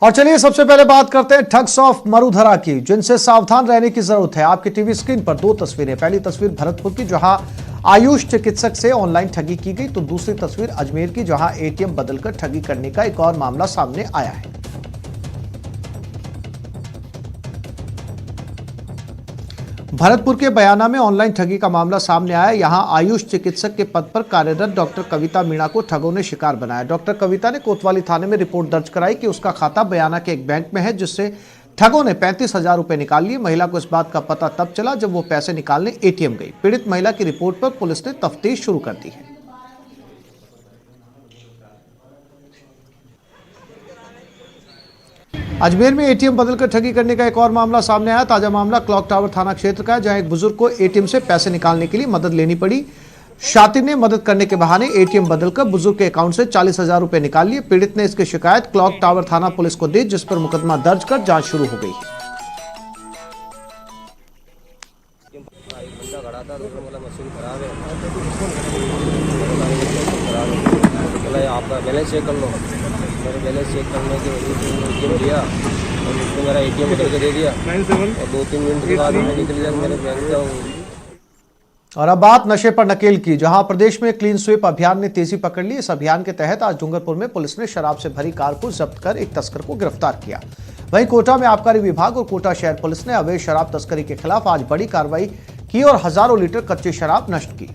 और चलिए सबसे पहले बात करते हैं ठग्स ऑफ मरुधरा की, जिनसे सावधान रहने की जरूरत है। आपकी टीवी स्क्रीन पर दो तस्वीरें। पहली तस्वीर भरतपुर की, जहां आयुष चिकित्सक से ऑनलाइन ठगी की गई, तो दूसरी तस्वीर अजमेर की, जहां एटीएम बदलकर ठगी करने का एक और मामला सामने आया है। भरतपुर के बयाना में ऑनलाइन ठगी का मामला सामने आया। यहां आयुष चिकित्सक के पद पर कार्यरत डॉक्टर कविता मीणा को ठगों ने शिकार बनाया। डॉक्टर कविता ने कोतवाली थाने में रिपोर्ट दर्ज कराई कि उसका खाता बयाना के एक बैंक में है, जिससे ठगों ने 35,000 रुपए निकाल लिए। महिला को इस बात का पता तब चला जब वो पैसे निकालने एटीएम गई। पीड़ित महिला की रिपोर्ट पर पुलिस ने तफ्तीश शुरू कर दी है। अजमेर में एटीएम बदलकर ठगी करने का एक और मामला सामने आया। ताजा मामला क्लॉक टावर थाना क्षेत्र का है, जहां एक बुजुर्ग को एटीएम से पैसे निकालने के लिए मदद लेनी पड़ी। शातिर ने मदद करने के बहाने एटीएम बदलकर बुजुर्ग के अकाउंट से 40,000 रुपए निकाल लिए। पीड़ित ने इसकी शिकायत क्लॉक टावर थाना पुलिस को दी, जिस पर मुकदमा दर्ज कर जांच शुरू हो गई। आपका बैलेंस चेक कर लो। मेरे बैलेंस चेक करने के एटीएम दिया और उसने मेरा एटीएम बदल के दे दिया और 2-3 मिनट के बाद मैं निकल गया मेरे बैंक का। और अब बात नशे पर नकेल की, जहां प्रदेश में क्लीन स्वीप अभियान ने तेजी पकड़ ली। इस अभियान के तहत आज डूंगरपुर में पुलिस ने शराब से भरी कार को जब्त कर एक तस्कर को गिरफ्तार किया। वहीं कोटा में आबकारी विभाग और कोटा शहर पुलिस ने अवैध शराब तस्करी के खिलाफ आज बड़ी कार्रवाई की और हजारों लीटर कच्ची शराब नष्ट की।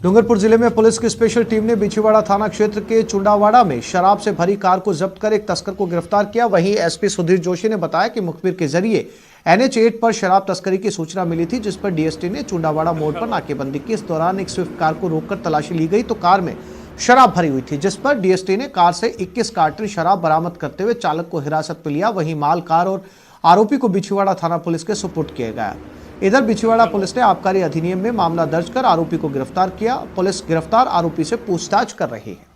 डूंगरपुर जिले में पुलिस की स्पेशल टीम ने बिछीवाड़ा थाना क्षेत्र के चुंडावाड़ा में शराब से भरी कार को जब्त कर एक तस्कर को गिरफ्तार किया। वहीं एसपी सुधीर जोशी ने बताया कि मुखबिर के जरिए NH8 पर शराब तस्करी की सूचना मिली थी, जिस पर डीएसटी ने चुंडावाड़ा मोड़ पर नाकेबंदी की। इस दौरान एक स्विफ्ट कार को रोककर तलाशी ली गई तो कार में शराब भरी हुई थी, जिस पर डीएसटी ने कार से 21 कार्टन शराब बरामद करते हुए चालक को हिरासत में लिया। वहीं माल, कार और आरोपी को बिछीवाड़ा थाना पुलिस के सुपुर्द किया गया। इधर बिछीवाड़ा पुलिस ने आबकारी अधिनियम में मामला दर्ज कर आरोपी को गिरफ्तार किया। पुलिस गिरफ्तार आरोपी से पूछताछ कर रही है।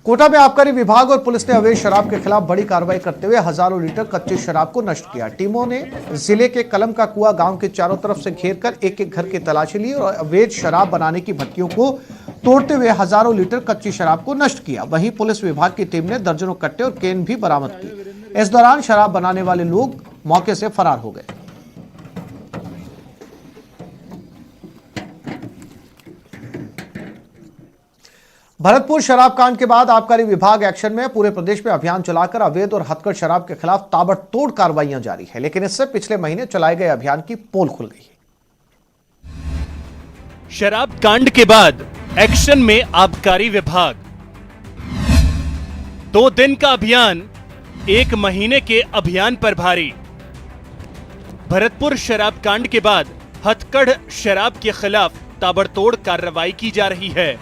कोटा में आबकारी विभाग और पुलिस ने अवैध शराब के खिलाफ बड़ी कार्रवाई करते हुए हजारों लीटर कच्ची शराब को नष्ट किया। टीमों ने जिले के कलम का कुआ गांव के चारों तरफ से घेरकर एक एक घर की तलाशी ली और अवैध शराब बनाने की भट्टियों को तोड़ते हुए हजारों लीटर कच्ची शराब को नष्ट किया। वहीं पुलिस विभाग की टीम ने दर्जनों कट्टे और कैन भी बरामद की। इस दौरान शराब बनाने वाले लोग मौके से फरार हो गए। भरतपुर शराब कांड के बाद आबकारी विभाग एक्शन में। पूरे प्रदेश में अभियान चलाकर अवैध और हथकढ़ शराब के खिलाफ ताबड़तोड़ कार्रवाइयां जारी है, लेकिन इससे पिछले महीने चलाए गए अभियान की पोल खुल गई है। शराब कांड के बाद एक्शन में आबकारी विभाग। 2 दिन का अभियान, 1 महीने के अभियान पर भारी। भरतपुर शराब कांड के बाद हथकढ़ शराब के खिलाफ ताबड़तोड़ कार्रवाई की जा रही है।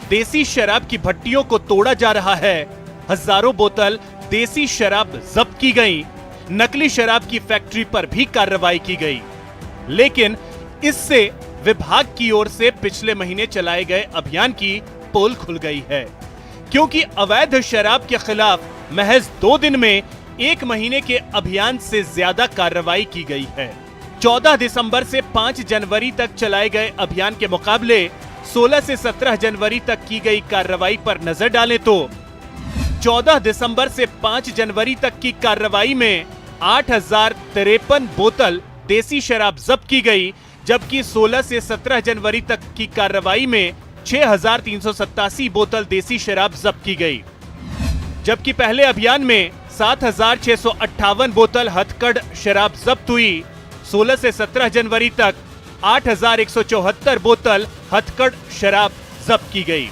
देसी शराब की भट्टियों को तोड़ा जा रहा है। हजारों बोतल देसी शराब जब्त की गई। नकली शराब की फैक्ट्री पर भी कार्रवाई की गई। लेकिन इससे विभाग की ओर से पिछले महीने चलाए गए अभियान की पोल खुल गई है, क्योंकि अवैध शराब के खिलाफ महज 2 दिन में 1 महीने के अभियान से ज्यादा कार्रवाई की गई है। 14 दिसंबर से 5 जनवरी तक चलाए गए अभियान के मुकाबले 16 से 17 जनवरी तक की गई कार्रवाई पर नजर डालें तो 14 दिसंबर से 5 जनवरी तक की कार्रवाई में 8,053 बोतल देसी शराब जब्त की गई, जबकि 16 से 17 जनवरी तक की कार्रवाई में 6,387 बोतल देसी शराब जब्त की गई। जबकि पहले अभियान में 7,658 बोतल हथकढ़ शराब जब्त हुई। 16 से 17 जनवरी तक 8,174 बोतल हथकढ़ शराब जब्त की गई।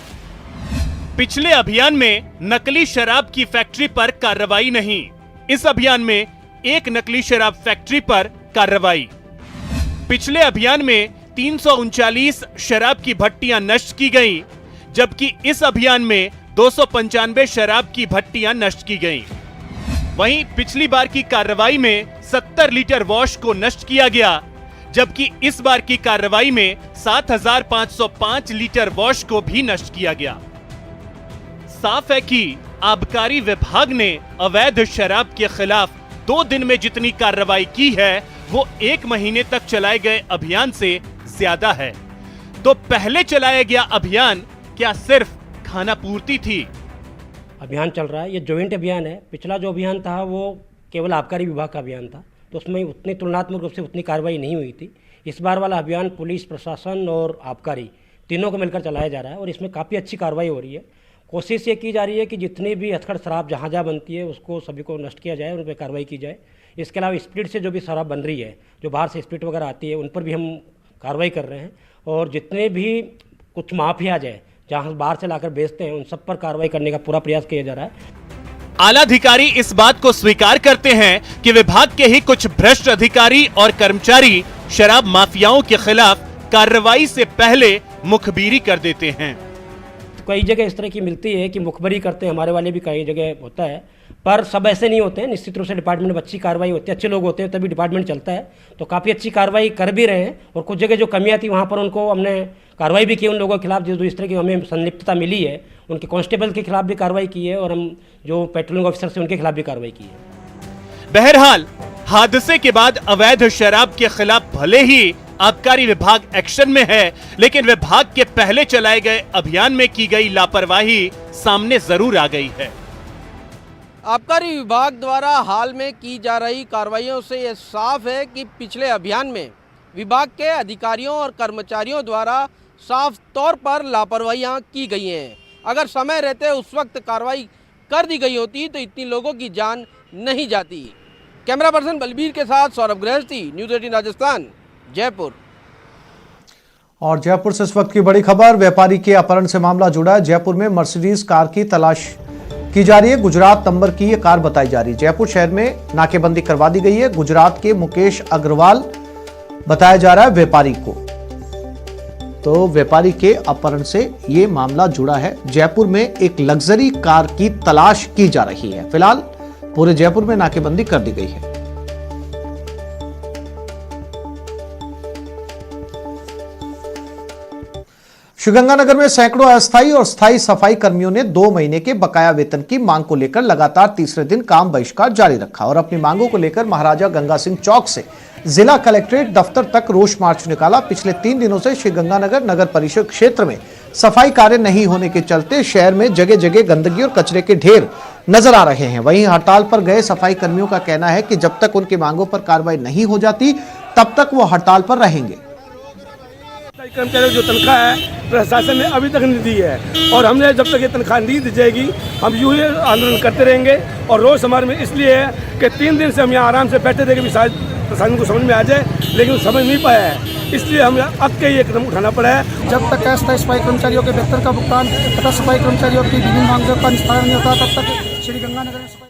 पिछले अभियान में नकली शराब की फैक्ट्री पर कार्रवाई नहीं। इस अभियान में एक नकली शराब फैक्ट्री पर कार्रवाई। पिछले अभियान में 339 शराब की भट्टियां नष्ट की गई, जबकि इस अभियान में 295 शराब की भट्टियां नष्ट की गई। वहीं पिछली बार की कार्रवाई में 70 लीटर वॉश को नष्ट किया गया, जबकि इस बार की कार्रवाई में 7,505 लीटर वॉश को भी नष्ट किया गया। साफ है कि आबकारी विभाग ने अवैध शराब के खिलाफ 2 दिन में जितनी कार्रवाई की है वो 1 महीने तक चलाए गए अभियान से ज्यादा है। तो पहले चलाया गया अभियान क्या सिर्फ खाना पूर्ति थी? अभियान चल रहा है, ये जॉइंट अभियान है। पिछला जो अभियान था वो केवल आबकारी विभाग का अभियान था, तो उसमें उतनी तुलनात्मक रूप से उतनी कार्रवाई नहीं हुई थी। इस बार वाला अभियान पुलिस प्रशासन और आबकारी तीनों को मिलकर चलाया जा रहा है और इसमें काफ़ी अच्छी कार्रवाई हो रही है। कोशिश ये की जा रही है कि जितनी भी हथकढ़ शराब जहाँ जहाँ बनती है उसको सभी को नष्ट किया जाए, उन पर कार्रवाई की जाए। इसके अलावा स्प्रिट से जो भी शराब बन रही है, जो बाहर से स्प्रिट वगैरह आती है, उन पर भी हम कार्रवाई कर रहे हैं। और जितने भी कुछ माफिया है जहाँ बाहर से लाकर बेचते हैं, उन सब पर कार्रवाई करने का पूरा प्रयास किया जा रहा है। आला अधिकारी इस बात को स्वीकार करते हैं कि विभाग के ही कुछ भ्रष्ट अधिकारी और कर्मचारी शराब माफियाओं के खिलाफ कार्रवाई से पहले मुखबिरी कर देते हैं। कई जगह इस तरह की मिलती है कि मुखबरी करते हैं, हमारे वाले भी कई जगह होता है, पर सब ऐसे नहीं होते हैं। निश्चित रूप से डिपार्टमेंट में अच्छी कार्रवाई होती है, अच्छे लोग होते हैं तभी डिपार्टमेंट चलता है। तो काफ़ी अच्छी कार्रवाई कर भी रहे हैं और कुछ जगह जो कमियां थी वहाँ पर उनको हमने कार्रवाई भी की। उन लोगों के खिलाफ जो इस तरह की हमें संलिप्तता मिली है, उनके कांस्टेबल के खिलाफ भी कार्रवाई की है और हम जो पेट्रोलिंग ऑफिसर से उनके खिलाफ भी कार्रवाई की है। बहरहाल हादसे के बाद अवैध शराब के खिलाफ भले ही आबकारी विभाग एक्शन में है, लेकिन विभाग के पहले चलाए गए अभियान में की गई लापरवाही सामने जरूर आ गई है। आबकारी विभाग द्वारा हाल में की जा रही कार्रवाइयों से ये साफ है कि पिछले अभियान में विभाग के अधिकारियों और कर्मचारियों द्वारा साफ तौर पर लापरवाहियां की गई हैं। अगर समय रहते उस वक्त कार्रवाई कर दी गई होती तो इतनी लोगों की जान नहीं जाती। कैमरा पर्सन बलबीर के साथ सौरभ गृहस्थी, न्यूज़ 18 राजस्थान, जयपुर। और जयपुर से इस वक्त की बड़ी खबर, व्यापारी के अपहरण से मामला जुड़ा है। जयपुर में मर्सिडीज कार की तलाश की जा रही है। गुजरात नंबर की ये कार बताई जा रही है। जयपुर शहर में नाकेबंदी करवा दी गई है। गुजरात के मुकेश अग्रवाल बताया जा रहा है व्यापारी को। तो व्यापारी के अपहरण से ये मामला जुड़ा है। जयपुर में एक लग्जरी कार की तलाश की जा रही है। फिलहाल पूरे जयपुर में नाकेबंदी कर दी गई है। श्रीगंगानगर में सैकड़ों अस्थायी और स्थायी सफाई कर्मियों ने 2 महीने के बकाया वेतन की मांग को लेकर लगातार तीसरे दिन काम बहिष्कार जारी रखा और अपनी मांगों को लेकर महाराजा गंगा सिंह चौक से जिला कलेक्ट्रेट दफ्तर तक रोष मार्च निकाला। पिछले 3 दिनों से श्रीगंगानगर नगर परिषद क्षेत्र में सफाई कार्य नहीं होने के चलते शहर में जगह जगह गंदगी और कचरे के ढेर नजर आ रहे हैं। वहीं हड़ताल पर गए सफाई कर्मियों का कहना है कि जब तक उनकी मांगों पर कार्रवाई नहीं हो जाती तब तक वो हड़ताल पर रहेंगे। कर्मचारियों जो तनख्वाह है प्रशासन ने अभी तक नहीं दी है और हमने जब तक ये तनख्वाह नहीं दी जाएगी हम यूं ही आंदोलन करते रहेंगे। और रोज हमारे में इसलिए है कि 3 दिन से हम यहाँ आराम से बैठे थे कि शायद प्रशासन को समझ में आ जाए, लेकिन समझ नहीं पाया है, इसलिए हमें अब के ये कदम उठाना पड़ा है। जब तक अस्थायी सफाई कर्मचारियों के वेतन का भुगतान तथा सफाई कर्मचारियों की विभिन्न मांगों का निस्तारण नहीं होता तब तक श्रीगंगानगर में सफाई।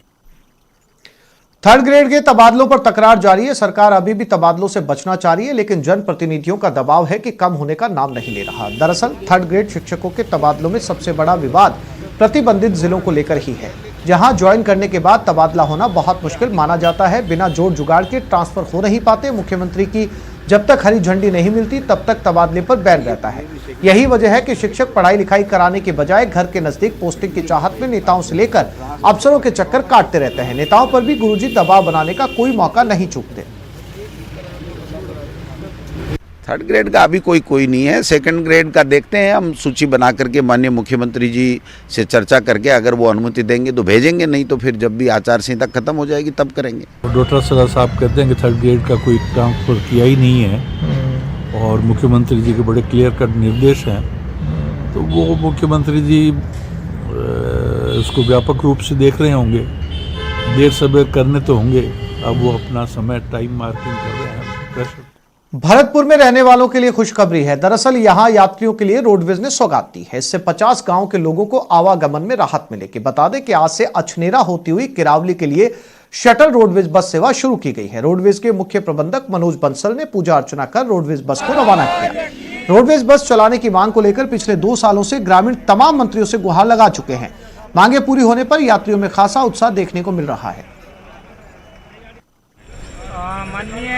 3rd ग्रेड के तबादलों पर तकरार जारी है। सरकार अभी भी तबादलों से बचना चाह रही है, लेकिन जनप्रतिनिधियों का दबाव है कि कम होने का नाम नहीं ले रहा। दरअसल 3rd ग्रेड शिक्षकों के तबादलों में सबसे बड़ा विवाद प्रतिबंधित जिलों को लेकर ही है, जहां ज्वाइन करने के बाद तबादला होना बहुत मुश्किल माना जाता है। बिना जोड़ जुगाड़ के ट्रांसफर हो नहीं पाते। मुख्यमंत्री की जब तक हरी झंडी नहीं मिलती तब तक तबादले पर बैन रहता है। यही वजह है कि शिक्षक पढ़ाई लिखाई कराने के बजाय घर के नजदीक पोस्टिंग की चाहत में नेताओं से लेकर अफसरों के चक्कर काटते रहते हैं। नेताओं पर भी गुरुजी दबाव बनाने का कोई मौका नहीं चूकते। 3rd ग्रेड का अभी कोई नहीं है। 2nd ग्रेड का देखते हैं, हम सूची बना करके माननीय मुख्यमंत्री जी से चर्चा करके अगर वो अनुमति देंगे तो भेजेंगे, नहीं तो फिर जब भी आचार संहिता खत्म हो जाएगी तब करेंगे। डॉक्टर सलाह साहब कहते हैं कि 3rd ग्रेड का कोई ट्रांसफर किया ही नहीं है और मुख्यमंत्री जी के बड़े क्लियर कट निर्देश हैं, तो वो मुख्यमंत्री जी उसको व्यापक रूप से देख रहे होंगे। देर सवेर करने तो होंगे, अब वो अपना समय टाइम मार्किंग कर रहे हैं। भरतपुर में रहने वालों के लिए खुशखबरी है। दरअसल यहां यात्रियों के लिए रोडवेज ने सौगात दी है। इससे 50 गांव के लोगों को आवागमन में राहत मिलेगी। बता दें कि आज से अछनेरा होती हुई किरावली के लिए शटल रोडवेज बस सेवा शुरू की गई है। रोडवेज के मुख्य प्रबंधक मनोज बंसल ने पूजा अर्चना कर रोडवेज बस को रवाना किया। रोडवेज बस चलाने की मांग को लेकर पिछले 2 सालों से ग्रामीण तमाम मंत्रियों से गुहार लगा चुके हैं। मांगे पूरी होने पर यात्रियों में खासा उत्साह देखने को मिल रहा है। माननीय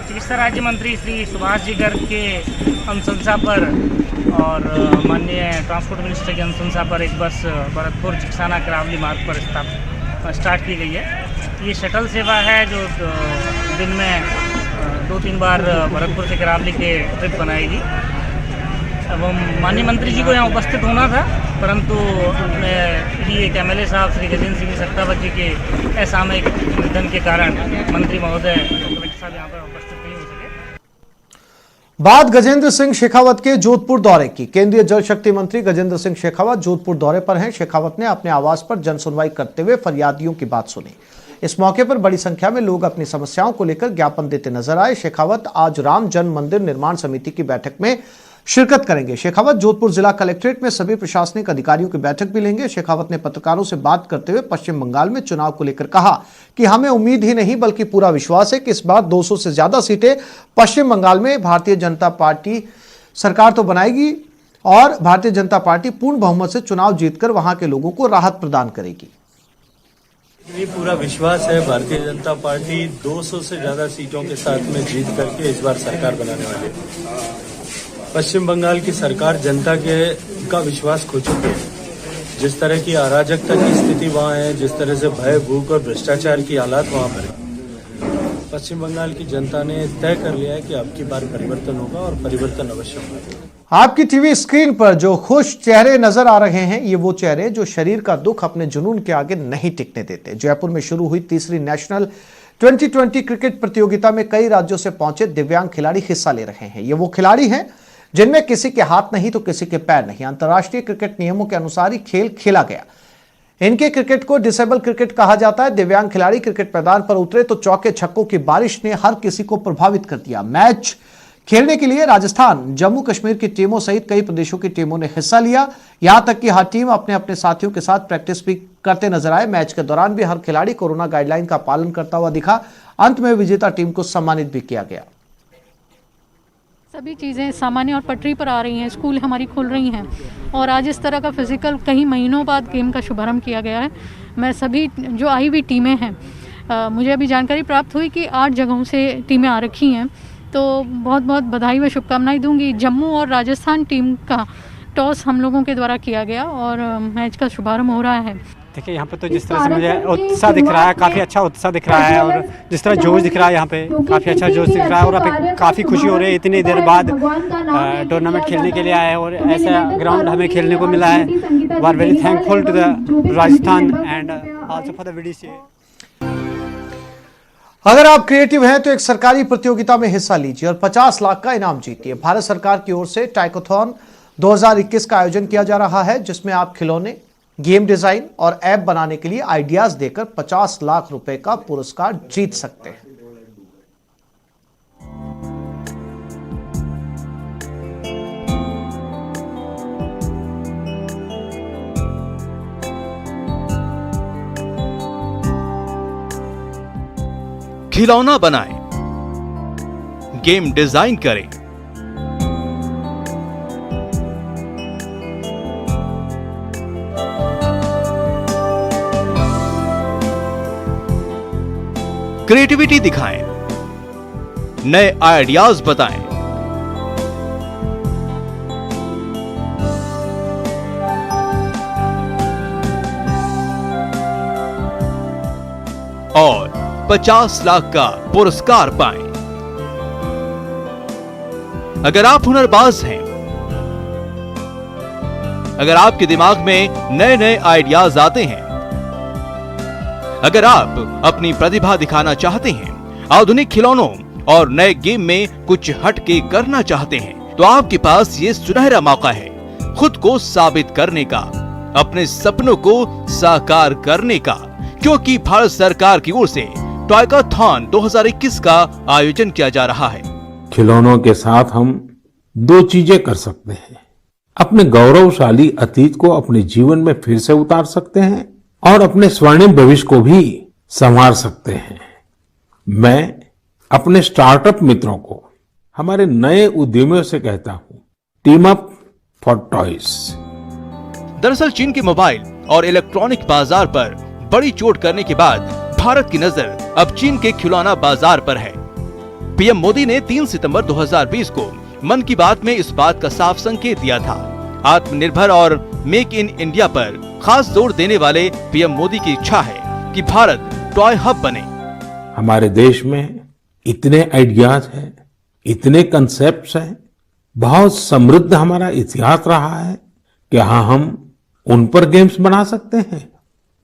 चिकित्सा राज्य मंत्री श्री सुभाष जी गर्ग के अनुशंसा पर और माननीय ट्रांसपोर्ट मिनिस्टर की अनुशंसा पर एक बस भरतपुर चिकसाना किरावली मार्ग पर स्टार्ट की गई है। ये शटल सेवा है जो दिन में 2-3 बार भरतपुर से करावली के ट्रिप बनाएगी। एवं माननीय मंत्री जी को यहाँ उपस्थित होना था, परंतु अपने एक MLA साहब श्री गजेंद्र सिंह सक्तावत जी के असामयिक निधन के कारण मंत्री महोदय साहब यहाँ पर उपस्थित नहीं हो सके। बात गजेंद्र सिंह शेखावत के जोधपुर दौरे की। केंद्रीय जल शक्ति मंत्री गजेंद्र सिंह शेखावत जोधपुर दौरे पर हैं। शेखावत ने अपने आवास पर जन सुनवाई करते हुए फरियादियों की बात सुनी। इस मौके पर बड़ी संख्या में लोग अपनी समस्याओं को लेकर ज्ञापन देते नजर आए। शेखावत आज राम जन्म मंदिर निर्माण समिति की बैठक में शिरकत करेंगे। शेखावत जोधपुर जिला कलेक्ट्रेट में सभी प्रशासनिक अधिकारियों की बैठक भी लेंगे। शेखावत ने पत्रकारों से बात करते हुए पश्चिम बंगाल में चुनाव को लेकर कहा कि हमें उम्मीद ही नहीं बल्कि पूरा विश्वास है कि इस बार 200 से ज्यादा सीटें पश्चिम बंगाल में भारतीय जनता पार्टी सरकार तो बनाएगी और भारतीय जनता पार्टी पूर्ण बहुमत से चुनाव जीतकर वहां के लोगों को राहत प्रदान करेगी। पूरा विश्वास है भारतीय जनता पार्टी 200 से ज्यादा सीटों के साथ में जीत करके इस बार सरकार बनाने वाली है। पश्चिम बंगाल की सरकार जनता का विश्वास खो चुकी है। जिस तरह की अराजकता की स्थिति वहाँ है, जिस तरह से भय, भूख और भ्रष्टाचार की हालात वहाँ पर है, पश्चिम बंगाल की जनता ने तय कर लिया है कि अब की बार परिवर्तन होगा और परिवर्तन अवश्य होगा। आपकी टीवी स्क्रीन पर जो खुश चेहरे नजर आ रहे हैं, ये वो चेहरे जो शरीर का दुख अपने जुनून के आगे नहीं टिकने देते। जयपुर में शुरू हुई तीसरी नेशनल 2020 क्रिकेट प्रतियोगिता में कई राज्यों से पहुंचे दिव्यांग खिलाड़ी हिस्सा ले रहे हैं। ये वो खिलाड़ी हैं जिनमें किसी के हाथ नहीं तो किसी के पैर नहीं। अंतर्राष्ट्रीय क्रिकेट नियमों के अनुसार ही खेल खेला गया। इनके क्रिकेट को डिसेबल क्रिकेट कहा जाता है। दिव्यांग खिलाड़ी क्रिकेट मैदान पर उतरे तो चौके छक्कों की बारिश ने हर किसी को प्रभावित कर दिया। मैच खेलने के लिए राजस्थान, जम्मू कश्मीर की टीमों सहित कई प्रदेशों की टीमों ने हिस्सा लिया। यहां तक कि हर टीम अपने अपने साथियों के साथ प्रैक्टिस भी करते नजर आए। मैच के दौरान भी हर खिलाड़ी कोरोना गाइडलाइन का पालन करता हुआ दिखा। अंत में विजेता टीम को सम्मानित भी किया गया। सभी चीज़ें सामान्य और पटरी पर आ रही हैं। स्कूल हमारी खुल रही हैं और आज इस तरह का फिजिकल कई महीनों बाद गेम का शुभारंभ किया गया है। मैं सभी जो आई हुई टीमें हैं, मुझे अभी जानकारी प्राप्त हुई कि 8 जगहों से टीमें आ रखी हैं, तो बहुत बहुत बधाई व शुभकामनाएं दूंगी। जम्मू और राजस्थान टीम का टॉस हम लोगों के द्वारा किया गया और मैच का शुभारंभ हो रहा है। देखिए यहाँ पे तो जिस तरह से मुझे उत्साह दिख रहा है, काफ़ी अच्छा उत्साह दिख रहा है और जिस तरह जोश दिख रहा है यहाँ पे काफ़ी अच्छा जोश दिख रहा है और यहाँ काफ़ी खुशी हो रही है। इतनी देर बाद टूर्नामेंट खेलने के लिए आए हैं और ऐसा ग्राउंड हमें खेलने को मिला है। We are very thankful to the Rajasthan and also for the VDCA। अगर आप क्रिएटिव हैं तो एक सरकारी प्रतियोगिता में हिस्सा लीजिए और 50 लाख का इनाम जीतिए। भारत सरकार की ओर से टाइकोथॉन 2021 का आयोजन किया जा रहा है, जिसमें आप खिलौने, गेम डिजाइन और ऐप बनाने के लिए आइडियाज देकर 50 लाख रुपए का पुरस्कार जीत सकते हैं। खिलौना बनाएं, गेम डिजाइन करें, क्रिएटिविटी दिखाएं, नए आइडियाज बताएं, और 50 लाख का पुरस्कार पाएं। अगर आप हुनरबाज हैं, अगर आपके दिमाग में नए नए आइडियाज आते हैं, अगर आप अपनी प्रतिभा दिखाना चाहते हैं, आधुनिक खिलौनों और नए गेम में कुछ हटके करना चाहते हैं, तो आपके पास ये सुनहरा मौका है खुद को साबित करने का, अपने सपनों को साकार करने का, क्योंकि भारत सरकार की ओर से टाइकोथॉन 2021 का आयोजन किया जा रहा है। खिलौनों के साथ हम 2 चीजें कर सकते हैं। अपने गौरवशाली अतीत को अपने जीवन में फिर से उतार सकते हैं और अपने स्वर्णिम भविष्य को भी संवार सकते हैं। मैं अपने स्टार्टअप मित्रों को, हमारे नए उद्यमियों से कहता हूं, टीम अप फॉर टॉयज। दरअसल चीन के मोबाइल और इलेक्ट्रॉनिक बाजार पर बड़ी चोट करने के बाद भारत की नजर अब चीन के खिलौना बाजार पर है। पीएम मोदी ने 3 सितंबर 2020 को मन की बात में इस बात का साफ संकेत दिया था। आत्मनिर्भर और मेक इन इंडिया पर खास जोर देने वाले पीएम मोदी की इच्छा है कि भारत टॉय हब बने। हमारे देश में इतने आइडियाज हैं, इतने कंसेप्ट्स हैं, बहुत समृद्ध हमारा इतिहास रहा है कि हाँ हम उन पर गेम्स बना सकते हैं।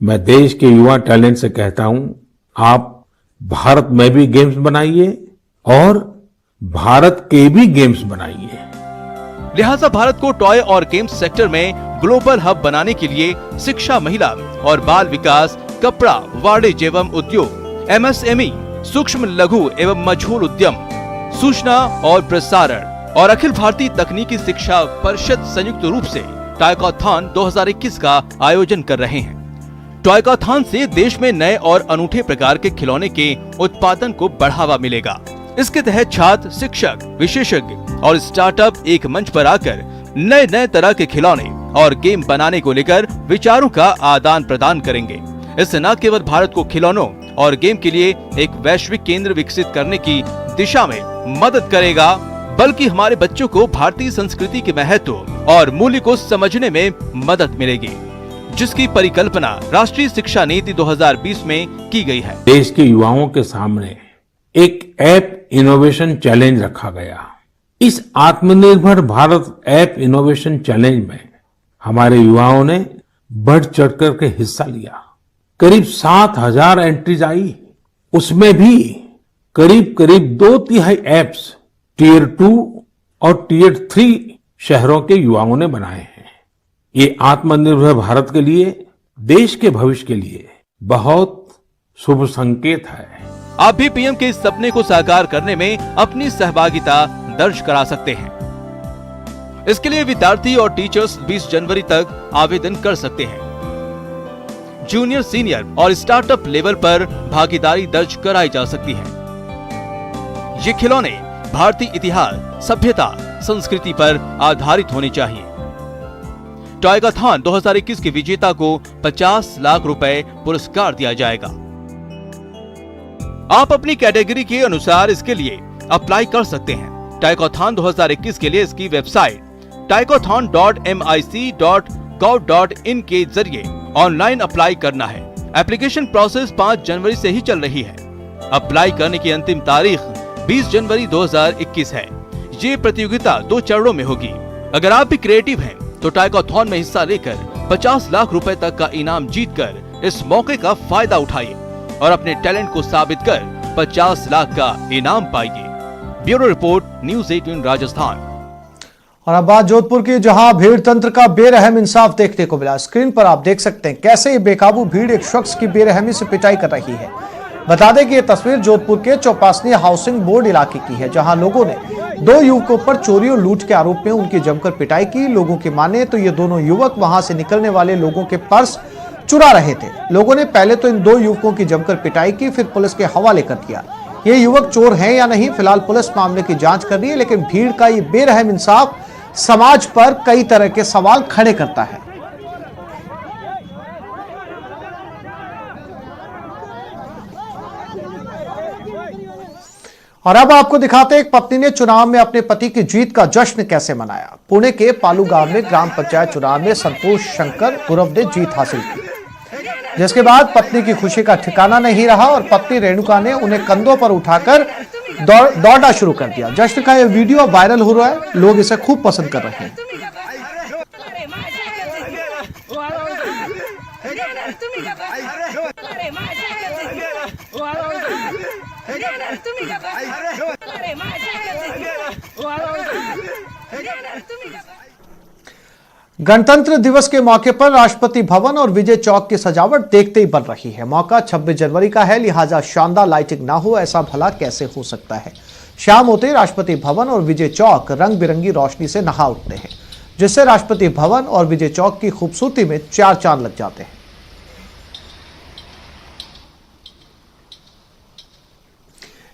मैं देश के युवा टैलेंट से कहता हूं, आप भारत में भी गेम्स बनाइए और भारत के भी गेम्स बनाइए। लिहाजा भारत को टॉय और गेम्स सेक्टर में ग्लोबल हब बनाने के लिए शिक्षा, महिला और बाल विकास, कपड़ा, वाणिज्य एवं उद्योग, MSME, सूक्ष्म लघु एवं मझोल उद्यम, सूचना और प्रसारण और अखिल भारतीय तकनीकी शिक्षा परिषद संयुक्त रूप से टॉयकाथॉन 2021 का आयोजन कर रहे हैं। टॉयकाथॉन से देश में नए और अनूठे प्रकार के खिलौने के उत्पादन को बढ़ावा मिलेगा। इसके तहत छात्र, शिक्षक, विशेषज्ञ और स्टार्टअप एक मंच पर आकर नए नए तरह के खिलौने और गेम बनाने को लेकर विचारों का आदान प्रदान करेंगे। इससे न केवल भारत को खिलौनों और गेम के लिए एक वैश्विक केंद्र विकसित करने की दिशा में मदद करेगा, बल्कि हमारे बच्चों को भारतीय संस्कृति के महत्व और मूल्य को समझने में मदद मिलेगी, जिसकी परिकल्पना राष्ट्रीय शिक्षा नीति 2020 में की गई है। देश के युवाओं के सामने एक ऐप इनोवेशन चैलेंज रखा गया। इस आत्मनिर्भर भारत ऐप इनोवेशन चैलेंज में हमारे युवाओं ने बढ़ चढ़ कर के हिस्सा लिया। करीब 7,000 एंट्रीज आई। उसमें भी करीब 2/3 ऐप्स टियर 2 और टियर 3 शहरों के युवाओं ने बनाए हैं। ये आत्मनिर्भर भारत के लिए, देश के भविष्य के लिए बहुत शुभ संकेत है। आप भी पीएम के इस सपने को साकार करने में अपनी सहभागिता दर्ज करा सकते हैं। इसके लिए विद्यार्थी और टीचर्स 20 जनवरी तक आवेदन कर सकते हैं। जूनियर, सीनियर और स्टार्टअप लेवल पर भागीदारी दर्ज कराई जा सकती है। ये खिलौने भारतीय इतिहास, सभ्यता, संस्कृति पर आधारित होने चाहिए। टॉयकाथॉन 2021 के विजेता को 50 लाख रुपए पुरस्कार दिया जाएगा। आप अपनी कैटेगरी के अनुसार इसके लिए अप्लाई कर सकते हैं। टॉयकाथॉन 2021 के लिए इसकी वेबसाइट tyokathon.mic.gov.in के जरिए ऑनलाइन अप्लाई करना है। एप्लीकेशन प्रोसेस 5 जनवरी से ही चल रही है। अप्लाई करने की अंतिम तारीख 20 जनवरी 2021 है। ये प्रतियोगिता 2 चरणों में होगी। अगर आप भी क्रिएटिव हैं तो टॉयकाथॉन में हिस्सा लेकर 50 लाख रुपए तक का इनाम जीतकर इस मौके का फायदा उठाइए और अपने टैलेंट को साबित कर 50 लाख का इनाम पाइए। Bureau report, news 18 Rajasthan. और अब बात जोधपुर की, जहां भीड़ तंत्र का बेरहम इंसाफ देखने को मिला। स्क्रीन पर आप देख सकते हैं कैसे ये बेकाबू भीड़ एक शख्स की बेरहमी से पिटाई कर रही है। बता दें कि यह तस्वीर जोधपुर के चौपासनी हाउसिंग बोर्ड इलाके की है, जहां लोगों ने 2 युवकों पर चोरी और लूट के आरोप में उनकी जमकर पिटाई की। लोगों की माने तो ये दोनों युवक वहां से निकलने वाले लोगों के पर्स चुरा रहे थे। लोगों ने पहले तो इन 2 युवकों की जमकर पिटाई की, फिर पुलिस के हवाले कर दिया। ये युवक चोर हैं या नहीं, फिलहाल पुलिस मामले की जांच कर रही है, लेकिन भीड़ का ये बेरहम इंसाफ समाज पर कई तरह के सवाल खड़े करता है। और अब आपको दिखाते हैं एक पत्नी ने चुनाव में अपने पति की जीत का जश्न कैसे मनाया। पुणे के पालू गांव में ग्राम पंचायत चुनाव में संतोष शंकर गुरव ने जीत हासिल की, जिसके बाद पत्नी की खुशी का ठिकाना नहीं रहा और पत्नी रेणुका ने उन्हें कंधों पर उठाकर दौड़ना शुरू कर दिया। जश्न का यह वीडियो वायरल हो रहा है, लोग इसे खूब पसंद कर रहे हैं। गणतंत्र दिवस के मौके पर राष्ट्रपति भवन और विजय चौक की सजावट देखते ही बन रही है। मौका 26 जनवरी का है, लिहाजा शानदार लाइटिंग ना हो ऐसा भला कैसे हो सकता है। शाम होते ही राष्ट्रपति भवन और विजय चौक रंग बिरंगी रोशनी से नहा उठते हैं, जिससे राष्ट्रपति भवन और विजय चौक की खूबसूरती में 4 चांद लग जाते हैं।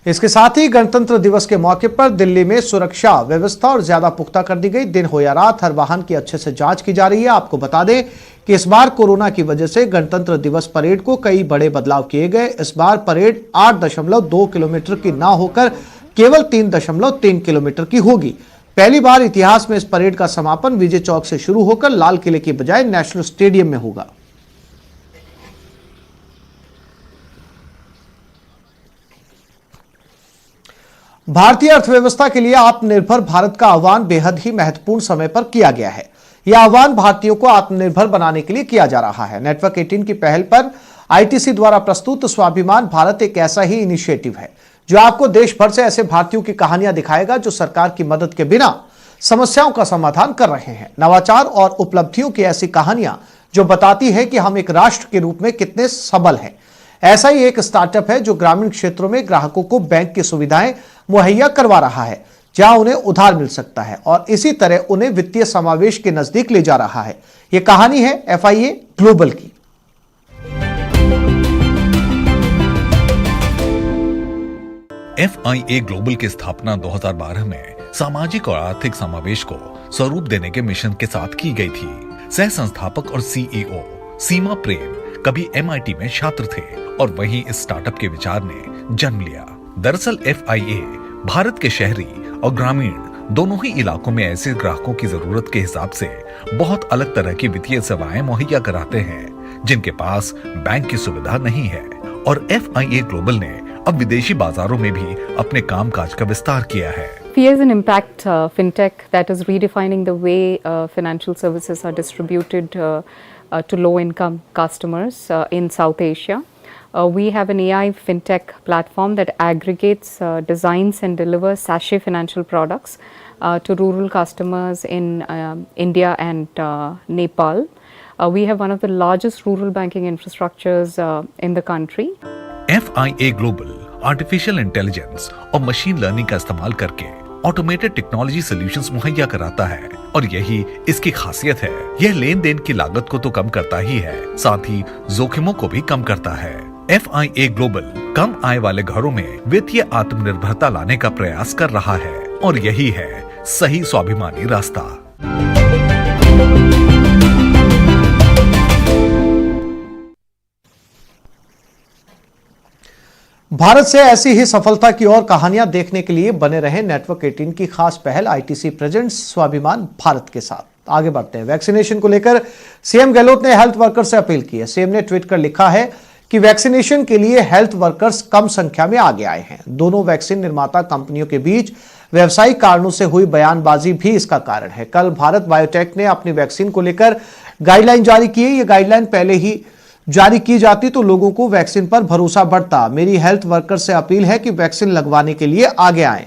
इसके साथ ही गणतंत्र दिवस के मौके पर दिल्ली में सुरक्षा व्यवस्था और ज्यादा पुख्ता कर दी गई। दिन हो या रात, हर वाहन की अच्छे से जांच की जा रही है। आपको बता दें कि इस बार कोरोना की वजह से गणतंत्र दिवस परेड को कई बड़े बदलाव किए गए। इस बार परेड 8.2 किलोमीटर की ना होकर केवल 3.3 किलोमीटर की होगी। पहली बार इतिहास में इस परेड का समापन विजय चौक से शुरू होकर लाल किले की बजाय नेशनल स्टेडियम में होगा। भारतीय अर्थव्यवस्था के लिए आत्मनिर्भर भारत का आह्वान बेहद ही महत्वपूर्ण समय पर किया गया है। यह आह्वान भारतीयों को आत्मनिर्भर बनाने के लिए किया जा रहा है। नेटवर्क 18 की पहल पर आईटीसी द्वारा प्रस्तुत स्वाभिमान भारत एक ऐसा ही इनिशिएटिव है जो आपको देश भर से ऐसे भारतीयों की कहानियां दिखाएगा जो सरकार की मदद के बिना समस्याओं का समाधान कर रहे हैं। नवाचार और उपलब्धियों की ऐसी कहानियां जो बताती है कि हम एक राष्ट्र के रूप में कितने सबल हैं। ऐसा ही एक स्टार्टअप है जो ग्रामीण क्षेत्रों में ग्राहकों को बैंक की सुविधाएं मुहैया करवा रहा है, जहां उन्हें उधार मिल सकता है और इसी तरह उन्हें वित्तीय समावेश के नजदीक ले जा रहा है। यह कहानी है FIA ग्लोबल की। FIA ग्लोबल की स्थापना 2012 में सामाजिक और आर्थिक समावेश को स्वरूप देने के मिशन के साथ की गई थी। सह संस्थापक और CEO सीमा प्रेम कभी MIT में छात्र थे और वहीं इस स्टार्टअप के विचार ने जन्म लिया। दरअसल FIA भारत के शहरी और ग्रामीण दोनों ही इलाकों में ऐसे ग्राहकों की जरूरत के हिसाब से बहुत अलग तरह की वित्तीय सेवाएं मुहैया कराते हैं जिनके पास बैंक की सुविधा नहीं है। और FIA ग्लोबल ने अब विदेशी बाजारों में भी अपने कामकाज का विस्तार किया है। FIA is an impact fintech that is redefining the way financial services are distributed to low-income customers in South Asia. We have an AI fintech platform that aggregates, designs and delivers sachet financial products to rural customers in India and Nepal. We have one of the largest rural banking infrastructures in the country. FIA global artificial intelligence और machine learning का इस्तेमाल करके automated technology solutions मुहैया कराता है और यही इसकी खासियत है। यह लेन देन की लागत को तो कम करता ही है, साथ ही जोखिमों को भी कम करता है। FIA ग्लोबल कम आय वाले घरों में वित्तीय आत्मनिर्भरता लाने का प्रयास कर रहा है और यही है सही स्वाभिमानी रास्ता। भारत से ऐसी ही सफलता की और कहानियां देखने के लिए बने रहे नेटवर्क 18 की खास पहल ITC प्रेजेंट्स स्वाभिमान भारत के साथ। आगे बढ़ते हैं। वैक्सीनेशन को लेकर सीएम गहलोत ने हेल्थ वर्कर से अपील की है। सीएम ने ट्वीट कर लिखा है कि वैक्सीनेशन के लिए हेल्थ वर्कर्स कम संख्या में आगे आए हैं। दोनों वैक्सीन निर्माता कंपनियों के बीच व्यवसायिक कारणों से हुई बयानबाजी भी इसका कारण है। कल भारत बायोटेक ने अपनी वैक्सीन को लेकर गाइडलाइन जारी की है। यह गाइडलाइन पहले ही जारी की जाती तो लोगों को वैक्सीन पर भरोसा बढ़ता। मेरी हेल्थ वर्कर से अपील है कि वैक्सीन लगवाने के लिए आगे आएं।